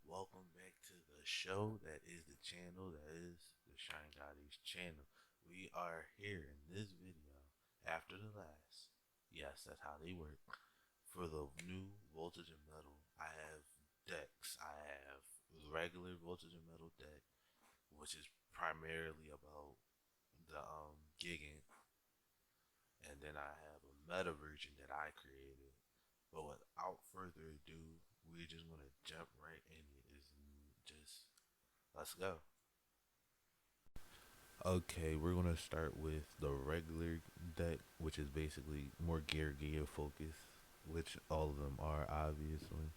Welcome back to the show that is the channel that is the Shine Goddess channel. We are here in this video after the last. Yes, that's how they work. For the new Voltage and Metal, I have decks. I have regular Voltage and Metal deck, which is primarily about the gigging, and then I have a meta version that I created. But without further ado, we're just gonna jump right in it. Is just let's go. Okay, we're gonna start with the regular deck, which is basically more gear focused, which all of them are obviously.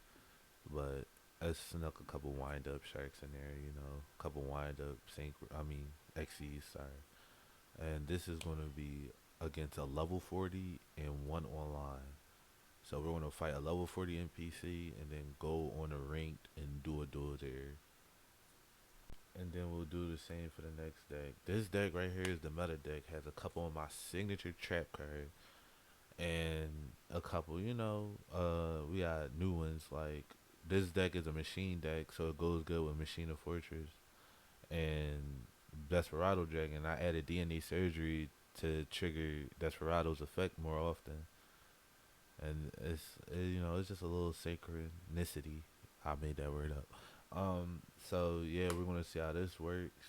But I snuck a couple wind up sharks in there, a couple wind up XCs, sorry. And this is gonna be against a level 40 and one online. So we're gonna fight a level 40 NPC and then go on a ranked and do a duel there. And then we'll do the same for the next deck. This deck right here is the meta deck. Has a couple of my signature trap cards and a couple, we got new ones like this deck is a machine deck, so it goes good with Machine of Fortress and Desperado Dragon. I added DNA Surgery to trigger Desperado's effect more often, and it's just a little synchronicity. I made that word up. So yeah, we're gonna see how this works.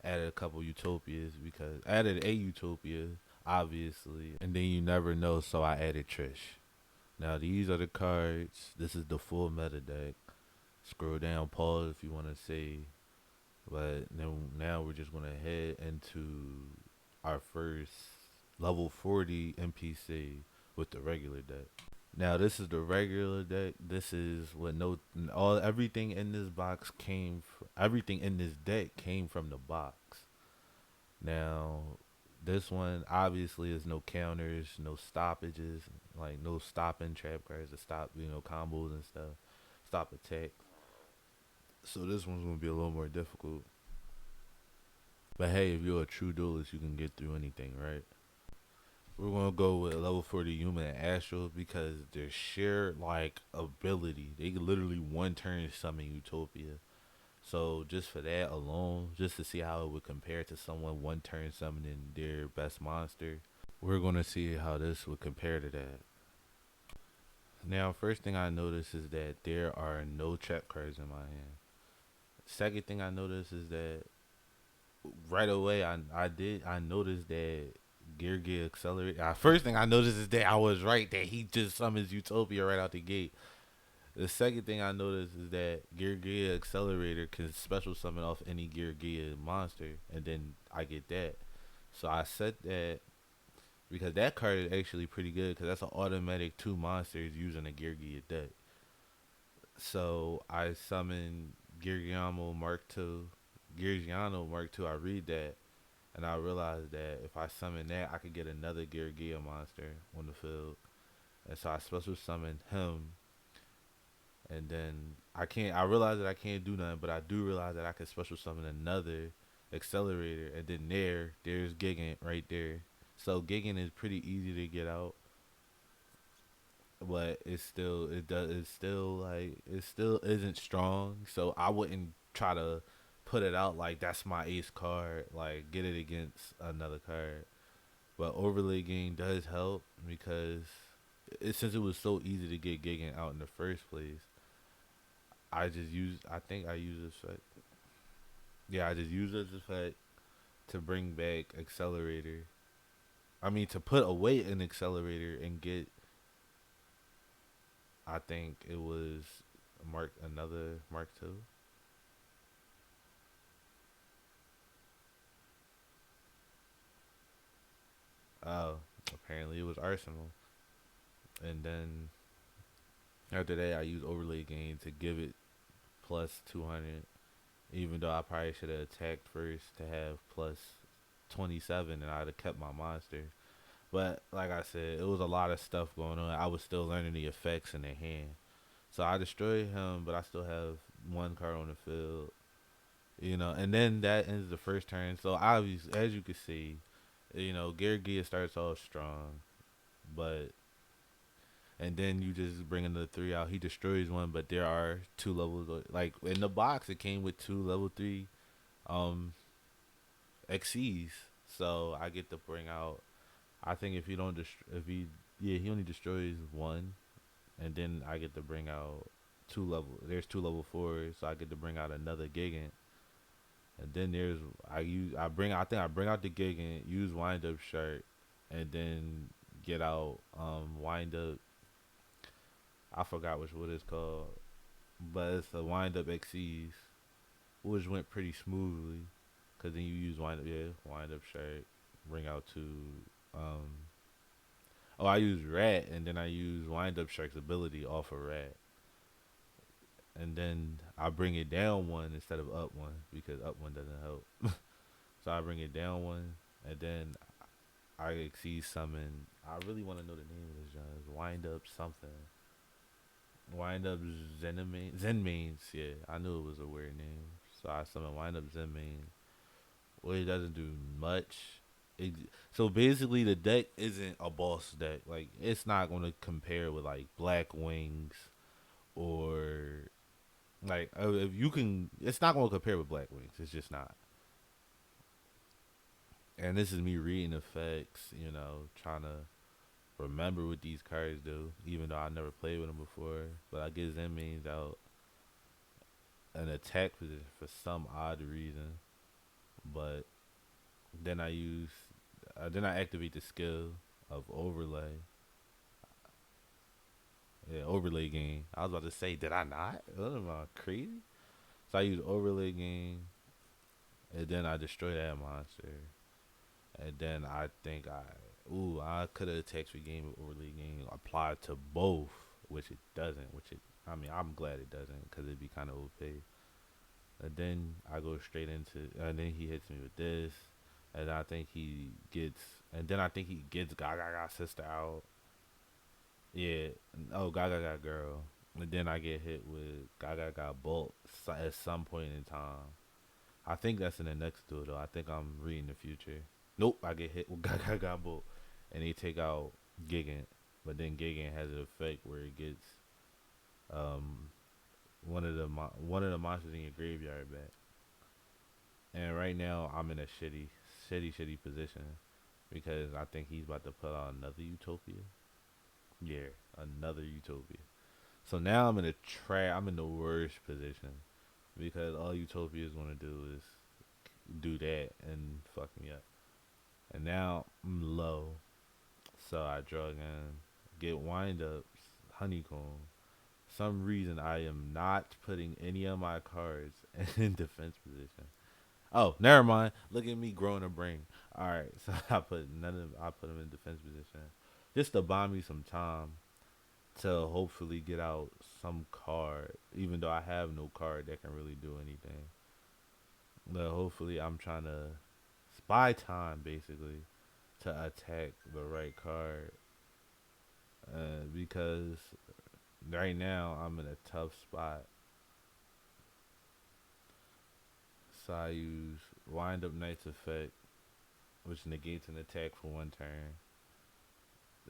Added a couple utopias because added a utopia, obviously, and then you never know, so I added Trish. Now these are the cards. This is the full meta deck. Scroll down, pause if you want to see. But then now we're just gonna head into our first level 40 NPC with the regular deck. Now this is the regular deck. This is what no all everything in this box everything in this deck came from the box. Now this one obviously is no counters, no stoppages, like no stopping trap cards to stop, combos and stuff. Stop attack. So this one's gonna be a little more difficult. But hey, if you're a true duelist, you can get through anything, right? We're gonna go with level 40 human and astral because their sheer like ability, they can literally one turn summon Utopia. So just for that alone, just to see how it would compare to someone one turn summoning their best monster, we're gonna see how this would compare to that. Now, first thing I notice is that there are no trap cards in my hand. Second thing I notice is that right away I noticed that Gear Accelerate. First thing I noticed is that I was right that he just summons Utopia right out the gate. The second thing I noticed is that Gear Accelerator can special summon off any Gear monster, and then I get that. So I set that because that card is actually pretty good because that's an automatic two monsters using a Gear deck. So I summon Geargiano Mark II. Geargiano Mark II, I read that, and I realized that if I summon that, I could get another Gear monster on the field. And so I special summon him, and then I realize that I can't do nothing, but I do realize that I can special summon another accelerator, and then there's Gigant right there. So Gigant is pretty easy to get out, but it still isn't strong. So I wouldn't try to put it out like that's my ace card, like get it against another card. But overlay game does help because since it was so easy to get Gigant out in the first place, I think I use this effect. Yeah, I just use this effect to bring back Accelerator. I mean, to put away an Accelerator and get, I think it was another Mark II. Oh, apparently it was Arsenal. And then after that, I use overlay game to give it plus 200. Even though I probably should have attacked first to have plus 27 and I'd have kept my monster. But like I said, it was a lot of stuff going on. I was still learning the effects in their hand. So I destroyed him, but I still have one card on the field. And then that ends the first turn. So obviously, as you can see, Gary Gia starts off strong, but and then you just bring another three out. He destroys one, but there are two levels. Like in the box, it came with two level three um XCs. So I get to bring out. I think if you don't if he yeah he only destroys one, and then I get to bring out two level. There's two level fours, so I get to bring out another Gigant. And then there's I think I bring out the Gigant, use wind up shark, and then get out wind up. I forgot what it's called, but it's a wind up XCs, which went pretty smoothly. Cause then you use wind up shark, bring out two. Um, oh, I use rat, and then I use wind up shark's ability off of rat, and then I bring it down one instead of up one because up one doesn't help. So I bring it down one, and then I exceed summon. I really want to know the name of this genre. Wind up something. Wind up Zenmain. Zenmains. Yeah, I knew it was a weird name. So I summon Wind up Zenmain. Well, it doesn't do much. It, so basically, the deck isn't a boss deck. Like it's not going to compare with like Black Wings or like if you can. It's not going to compare with Black Wings. It's just not. And this is me reading effects. Trying to remember what these cards do, even though I never played with them before. But I get Zen means out an attack position for some odd reason. But then then I activate the skill of overlay. Yeah, overlay game. I was about to say, did I not? What am I crazy? So I use overlay game, and then I destroy that monster, and then I could have attacked for game with overlay game applied to both, which it doesn't. I mean, I'm glad it doesn't because it'd be kind of OP. And then I go straight into, and then he hits me with this, and I think he gets, and then I think he gets Gaga sister out. Yeah, oh Gaga girl, and then I get hit with Gaga bolt at some point in time. I think that's in the next duel though. I think I'm reading the future. Nope, I get hit with Gaga bolt, and they take out Gigant, but then Gigant has an effect where it gets um one of the monsters in your graveyard back. And right now I'm in a shitty position because I think he's about to put out another Utopia. Yeah, another Utopia. So now I'm in a trap. I'm in the worst position because all Utopia is gonna do is do that and fuck me up. And now I'm low, so I draw again, get wind ups, honeycomb. Some reason I am not putting any of my cards in defense position. Oh, never mind. Look at me growing a brain. All right, so I put him in defense position, just to buy me some time to hopefully get out some card. Even though I have no card that can really do anything, but hopefully I'm trying to spy time basically to attack the right card. Because right now I'm in a tough spot. So I use wind up knight's effect, which negates an attack for one turn.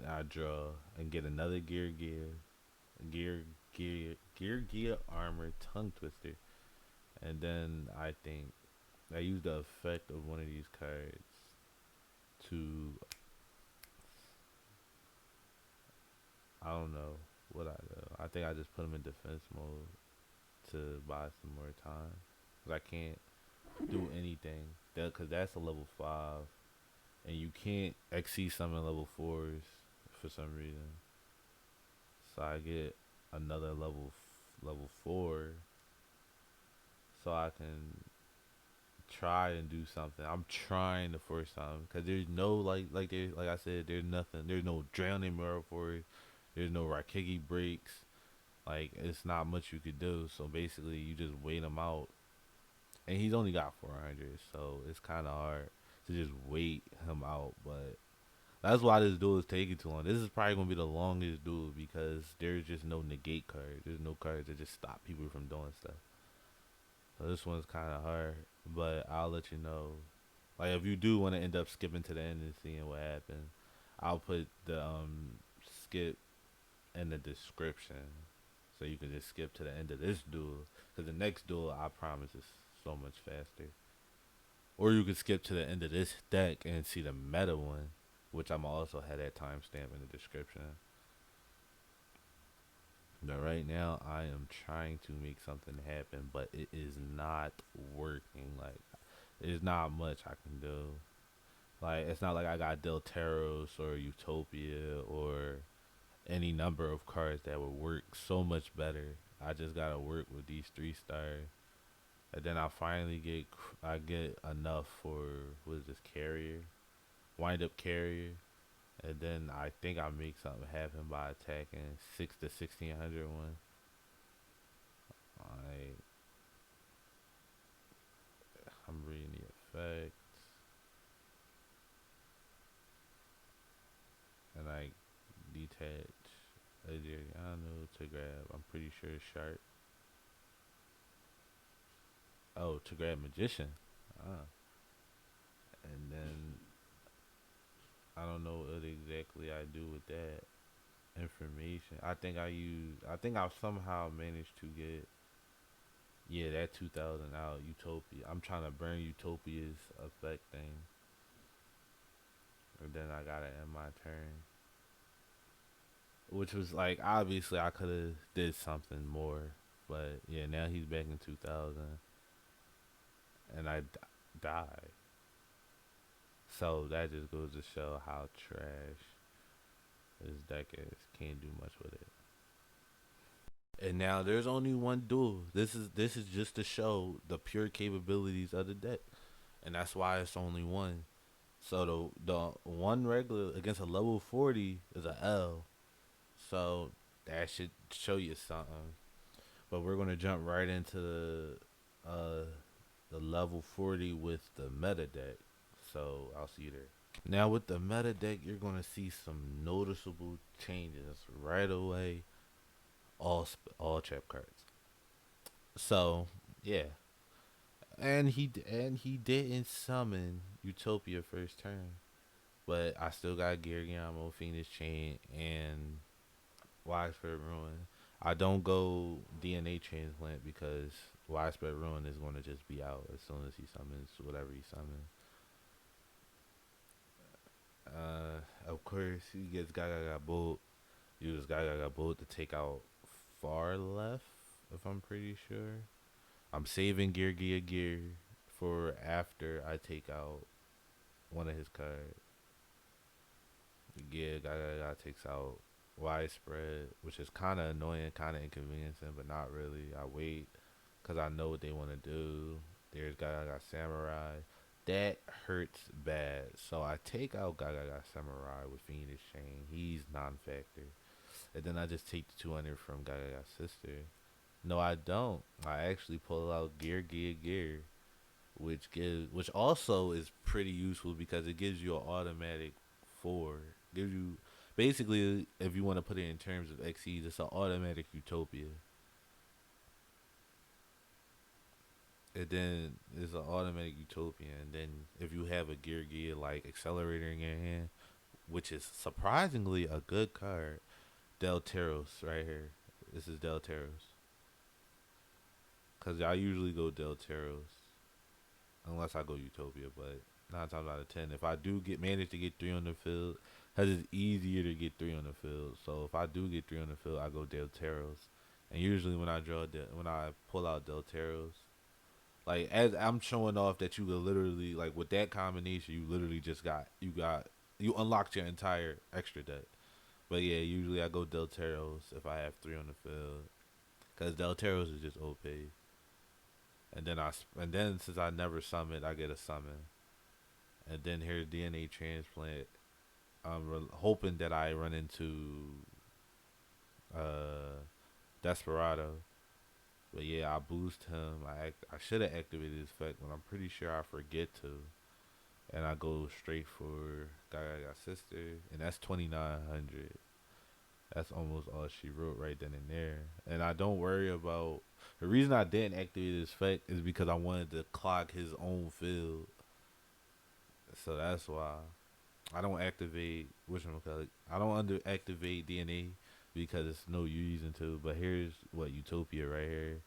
I draw and get another gear, gear armor, tongue twister, and then I think I use the effect of one of these cards to I don't know what I do. I think I just put them in defense mode to buy some more time. Cause I can't do anything. Cause that's a level 5, and you can't exceed summon level 4s for some reason. So I get another level 4, so I can try and do something. I'm trying the first time because there's no like I said, there's nothing. There's no drowning mirror for it. There's no Rakigi breaks. Like it's not much you could do. So basically, you just wait him out, and he's only got 400, so it's kind of hard to just wait him out. But that's why this duel is taking too long. This is probably gonna be the longest duel because there's just no negate card. There's no cards that just stop people from doing stuff. So this one's kind of hard, but I'll let you know. Like if you do want to end up skipping to the end and seeing what happens, I'll put the skip in the description, so you can just skip to the end of this duel. Cause the next duel, I promise, is so much faster. Or you can skip to the end of this deck and see the meta one, which I'm also had that timestamp in the description. But right now, I am trying to make something happen, but it is not working. Like, there's not much I can do. Like, it's not like I got Delteros or Utopia or any number of cards that would work so much better. I just gotta work with these 3 stars, and then I finally get enough for what is this carrier, wind up carrier, and then I think I make something happen by attacking 6 to 1600 one. I I'm reading the effect, and I detach Adriano to grab. I'm pretty sure sharp. Oh, to grab magician. Ah, and then I don't know what exactly I do with that information. I think I use. I think I've somehow managed to get, yeah, that 2000 out Utopia. I'm trying to burn Utopia's effect thing, and then I got it in my turn, which was like obviously I could have did something more, but yeah, now he's back in 2000, and die. So that just goes to show how trash this deck is. Can't do much with it. And now there's only one duel. This is just to show the pure capabilities of the deck, and that's why it's only one. So the one regular against a level 40 is a L. So that should show you something. But we're gonna jump right into the level 40 with the meta deck. So I'll see you there. Now with the meta deck, you're gonna see some noticeable changes right away. All trap cards. So yeah, and he didn't summon Utopia first turn, but I still got Gargiamo, Phoenix Chain, and Widespread Ruin. I don't go DNA Transplant because Widespread Ruin is going to just be out as soon as he summons whatever he summons. Of course, he gets Gaga Bolt. Uses Gaga Bolt to take out far left, if I'm pretty sure. I'm saving Gear for after I take out one of his cards. Yeah, Gaga takes out Widespread, which is kind of annoying, kind of inconveniencing, but not really. I wait because I know what they want to do. There's Gaga Samurai. That hurts bad. So I take out Gaga Samurai with Phoenix Chain. He's non-factor. And then I just take the 200 from Gaga Sister. No, I don't. I actually pull out Gear, which also is pretty useful because it gives you an automatic 4. Gives you basically, if you want to put it in terms of XEs, it's an automatic Utopia. And then it's an automatic Utopia, and then if you have a Gear like Accelerator in your hand, which is surprisingly a good card, Delteros right here. This is Delteros. Because I usually go Delteros unless I go Utopia, but 9 times out of 10, if I do get manage to get 3 on the field, because it's easier to get 3 on the field. So if I do get 3 on the field, I go Delteros. And usually when I pull out Delteros, like as I'm showing off that you could literally like with that combination, you literally just you unlocked your entire extra deck. But yeah, usually I go Delteros if I have 3 on the field, because Delteros is just OP. And then since I never summon, I get a summon. And then here's DNA transplant. I'm hoping that I run into uh, Desperado. But yeah, I boost him. I should have activated his effect, but I'm pretty sure I forget to. And I go straight for Gaga Sister, and that's 2900. That's almost all she wrote right then and there. And I don't worry about the reason I didn't activate his effect is because I wanted to clock his own field. So that's why I don't activate which one. I don't under activate DNA because it's no reason to. But here's what Utopia right here.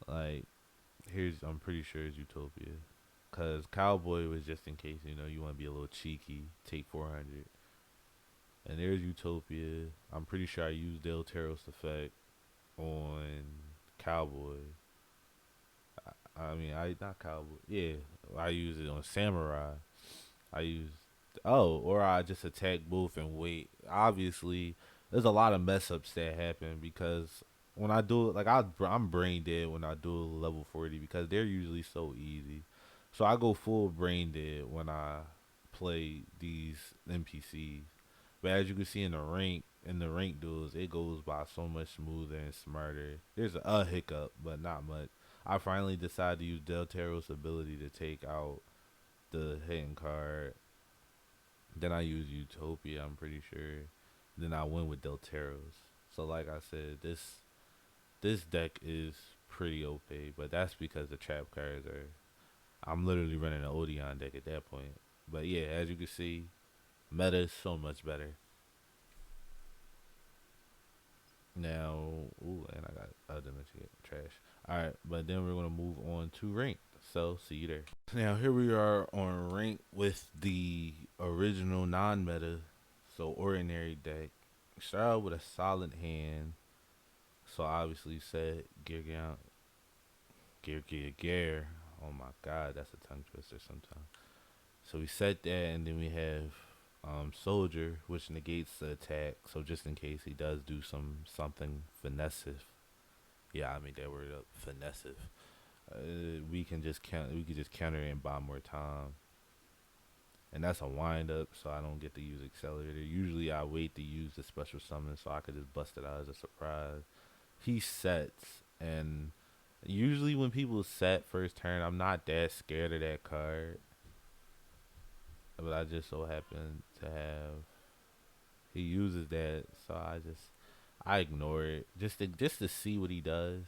Like here's I'm pretty sure it's Utopia. Cause Cowboy was just in case you want to be a little cheeky, take 400. And there's Utopia. I'm pretty sure I used Del Taros effect on Cowboy. I mean, I not Cowboy. Yeah, I use it on Samurai. I use or I just attack both and wait. Obviously, there's a lot of mess ups that happen because when I do it, like I'm brain dead when I do level 40 because they're usually so easy. So I go full brain dead when I play these NPCs. But as you can see in the rank duels, it goes by so much smoother and smarter. There's a hiccup, but not much. I finally decided to use Del Taro's ability to take out the hitting card. Then I use Utopia, I'm pretty sure. Then I went with Delteros. So like I said, this deck is pretty OP, but that's because the trap cards are. I'm literally running an Odeon deck at that point. But yeah, as you can see, meta is so much better. Now, ooh, and I got other dimension trash. Alright, but then we're gonna move on to rank. So see you there. Now here we are on rank with the original non-meta, so ordinary deck. Start out with a solid hand. So obviously set gear. Oh my god, that's a tongue twister sometimes. So we set that, and then we have soldier, which negates the attack. So just in case he does do something finessive. Yeah, I made that word up, finessive. We can just count. We can just counter it and buy more time. And that's a wind up, so I don't get to use accelerator. Usually I wait to use the special summon so I could just bust it out as a surprise. He sets, and usually when people set first turn, I'm not that scared of that card. But I just so happen to have he uses that, so I ignore it just to see what he does.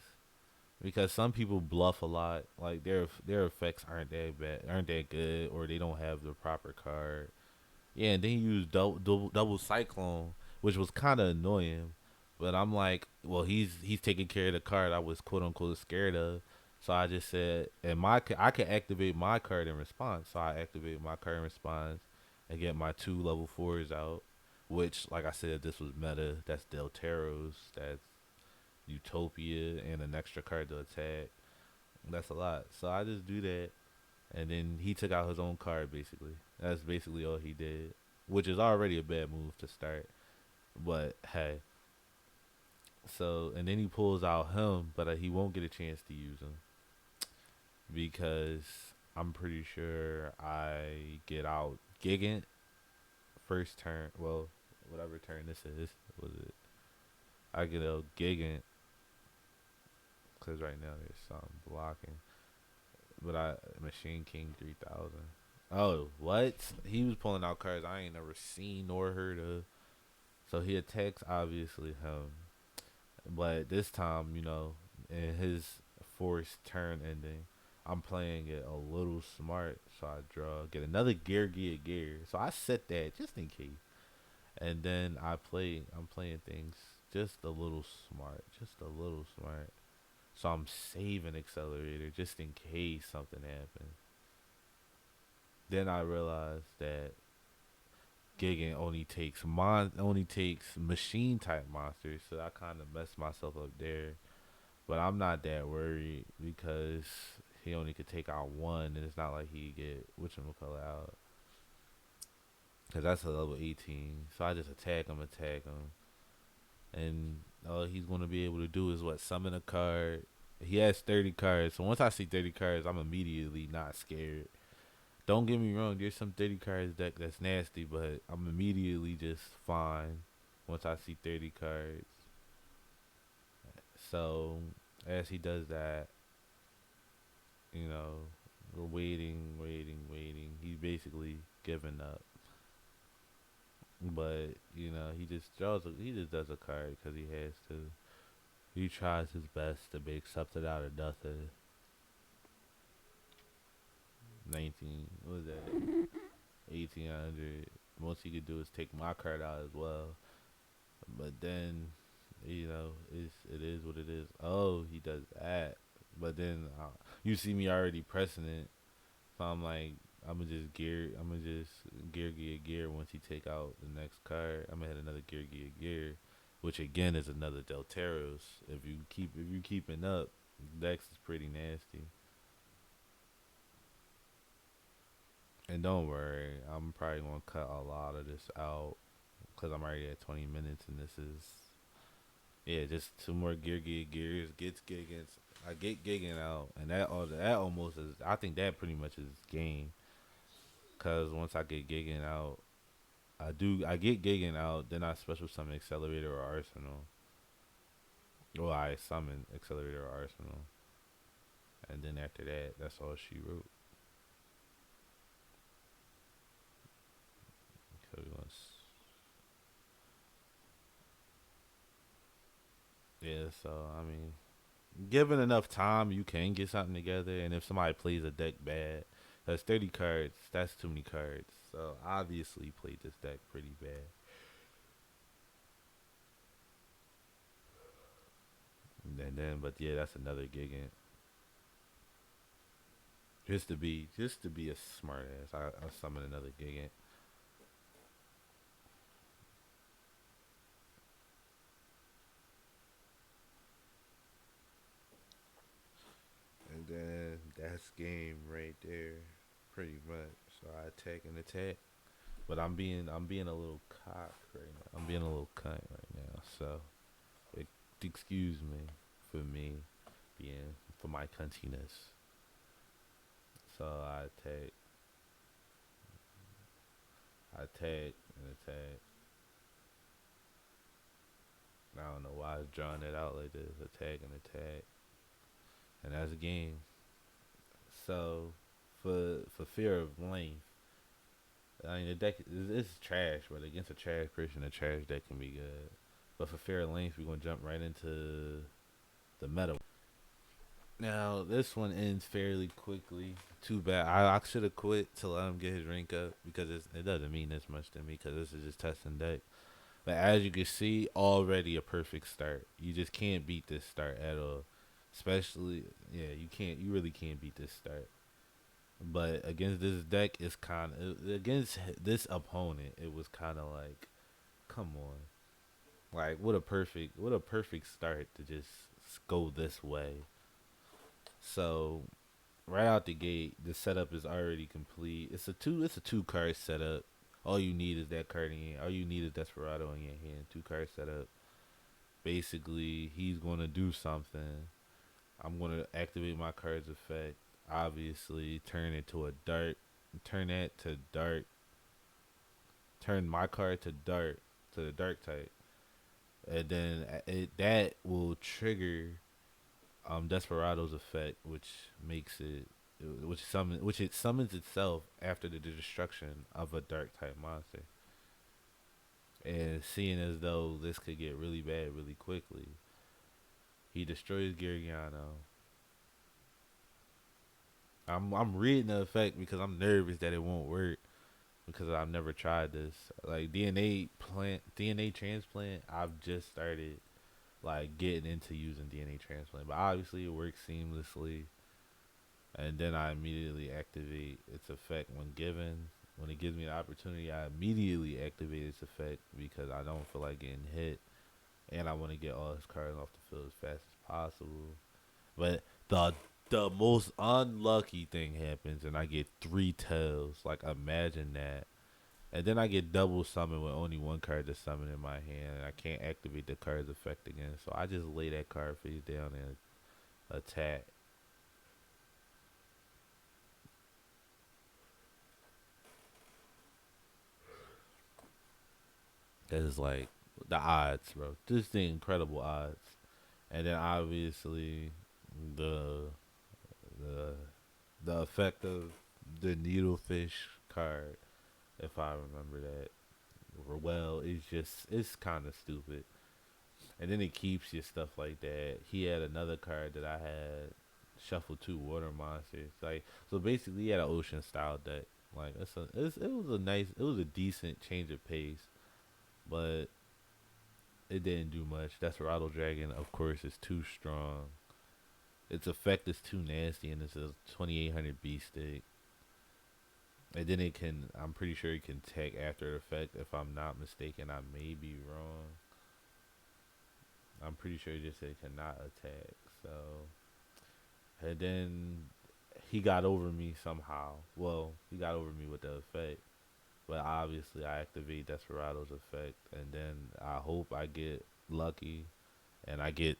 Because some people bluff a lot, like their effects aren't that bad, aren't that good, or they don't have the proper card. Yeah, and then he used double cyclone, which was kind of annoying. But I'm like, well, he's taking care of the card I was quote unquote scared of. So I just said, and I can activate my card in response. So I activate my card in response and get my two level fours out. Which, like I said, this was meta. That's Delteros. That's Utopia and an extra card to attack. That's a lot. So I just do that, and then he took out his own card. Basically, that's basically all he did, which is already a bad move to start. But hey, so and then he pulls out him, but he won't get a chance to use him because I'm pretty sure I get out Gigant first turn. Well, whatever turn this is, was it? I get out Gigant because right now there's something blocking. But I Machine King 3000. Oh, what? He was pulling out cards I ain't never seen nor heard of. So he attacks obviously him, but this time, in his forced turn ending, I'm playing it a little smart. So I get another gear. So I set that just in case, and then I'm playing things just a little smart, just a little smart. So I'm saving accelerator just in case something happens. Then I realized that Gigan only takes machine type monsters, so I kind of messed myself up there. But I'm not that worried because he only could take out one, and it's not like he get whatchamacallit out. Cause that's a level 18, so I just attack him, and all he's gonna be able to do is what summon a card. He has 30 cards, so once I see 30 cards, I'm immediately not scared. Don't get me wrong, there's some 30 cards deck that's nasty, but I'm immediately just fine once I see 30 cards. So as he does that, you know, we're waiting. He's basically giving up. But, he just does a card because he has to. He tries his best to make something out of nothing. 19, what was that? 1800. Most he could do is take my card out as well. But then, it is what it is. Oh, he does that. But then you see me already pressing it, so I'm like, I'm gonna just gear once he take out the next card. I'm gonna hit another gear, which again is another Delteros. If you keeping up, Dex is pretty nasty. And don't worry, I'm probably gonna cut a lot of this out because I'm already at 20 minutes, and this is yeah, just two more gears. Gets gigging. I get gigging out, and that almost is. I think that pretty much is game. Cause once I get gigging out, I get gigging out, then I special summon accelerator or arsenal. Well, I summon accelerator or arsenal, and then after that, that's all she wrote. So yeah. So I mean, given enough time, you can get something together. And if somebody plays a deck bad, that's 30 cards. That's too many cards. So obviously, played this deck pretty bad. But yeah, that's another gigant. Just to be a smart ass, I summon another gigant, and then that's game right there, pretty much. So I attack, but I'm being a little cock right now. I'm being a little cunt right now. So e- excuse me for me being for my cuntiness. So I attack and attack. I don't know why I was drawing it out like this. Attack and attack, and that's a game. So for fear of length, I mean the deck is trash, but against a trash person, a trash deck can be good. But for fear of length, we're gonna jump right into the meta. Now this one ends fairly quickly. Too bad. I should have quit to let him get his rank up because it doesn't mean this much to me because this is just testing deck. But as you can see, already a perfect start. You just can't beat this start at all. Especially, yeah, you can't. You really can't beat this start. But against this deck, it's kind of against this opponent. It was kind of like, come on, like what a perfect start to just go this way. So right out the gate, the setup is already complete. It's a two card setup. All you need is that card in your hand. All you need is Desperado in your hand. Two card setup. Basically, he's gonna do something. I'm gonna activate my card's effect. Obviously, turn it to a dark. Turn that to dark. Turn my card to the dark type, and then that will trigger Desperado's effect, which makes it which it summons itself after the destruction of a dark type monster. And seeing as though this could get really bad really quickly, he destroys Girigiano. I'm reading the effect because I'm nervous that it won't work because I've never tried this. Like DNA transplant, I've just started like getting into using DNA transplant, but obviously it works seamlessly. And then I immediately activate its effect when given. When it gives me the opportunity, I immediately activate its effect because I don't feel like getting hit, and I want to get all his cards off the field as fast as possible. But the most unlucky thing happens, and I get three tails. Like imagine that. And then I get double summoned with only one card to summon in my hand, and I can't activate the card's effect again. So I just lay that card face down and attack. Cause like the odds, bro. Just the incredible odds. And then obviously the the the effect of the needlefish card, if I remember that well, it's kind of stupid. And then it keeps you stuff like that. He had another card that I had shuffle two water monsters. Like so, basically, he had an ocean style deck. Like it was a decent change of pace, but it didn't do much. Desperado Dragon, of course, is too strong. Its effect is too nasty, and it's a 2800 B stick. And then it can, I'm pretty sure it can tech after effect. If I'm not mistaken, I may be wrong. I'm pretty sure it just said it cannot attack. So, and then he got over me somehow. Well, he got over me with the effect. But obviously, I activate Desperado's effect, and then I hope I get lucky, and I get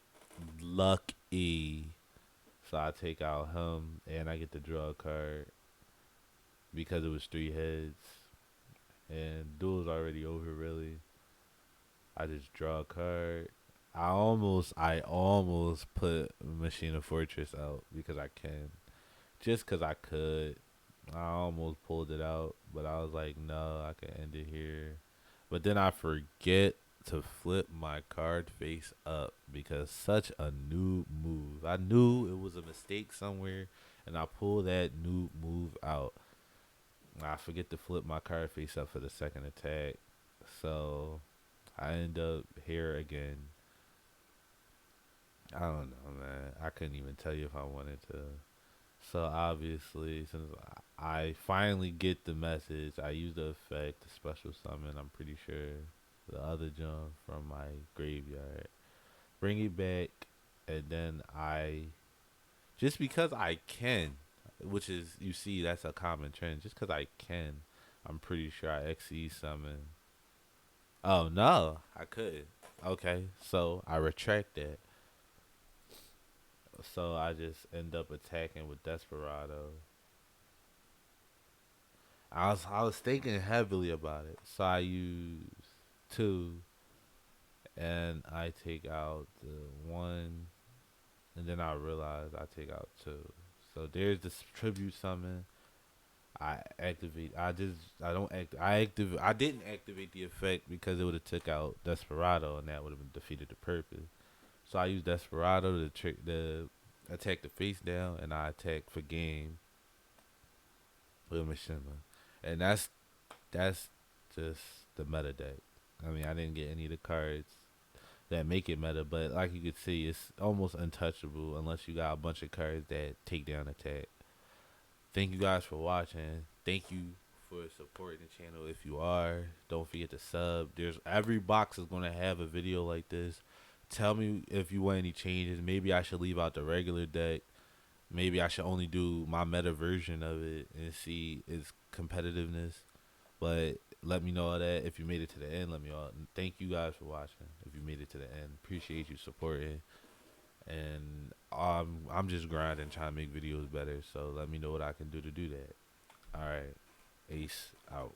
lucky. So I take out him, and I get to draw a card because it was three heads, and duel's already over. Really, I just draw a card. I almost put Machine of Fortress out because I can, just because I could. I almost pulled it out, but I was like, no, I can end it here. But then I forget to flip my card face up because such a noob move. I knew it was a mistake somewhere, and I pulled that noob move out. I forget to flip my card face up for the second attack, so I end up here again. I don't know, man. I couldn't even tell you if I wanted to. So obviously, since I finally get the message, I use the effect, the special summon. I'm pretty sure the other jump from my graveyard, bring it back, and then I just because I can, which is you see that's a common trend. Just because I can, I'm pretty sure I XE summon. Oh no, I could. Okay, so I retract that. So I just end up attacking with Desperado. I was thinking heavily about it. So I use two, and I take out the one, and then I realize I take out two. So there's this tribute summon. I activate. I don't act. I activate. I didn't activate the effect because it would have took out Desperado, and that would have defeated the purpose. So I use Desperado to trick the attack the face down, and I attack for game with Mishima, and that's just the meta deck. I mean, I didn't get any of the cards that make it meta, but like you could see, it's almost untouchable unless you got a bunch of cards that take down attack. Thank you guys for watching. Thank you for supporting the channel. If you are, don't forget to sub. There's every box is gonna have a video like this. Tell me if you want any changes. Maybe I should leave out the regular deck. Maybe I should only do my meta version of it and see its competitiveness. But let me know that if you made it to the end. Let me know. And thank you guys for watching. If you made it to the end, appreciate you supporting. And I'm just grinding, trying to make videos better. So let me know what I can do to do that. All right, Ace out.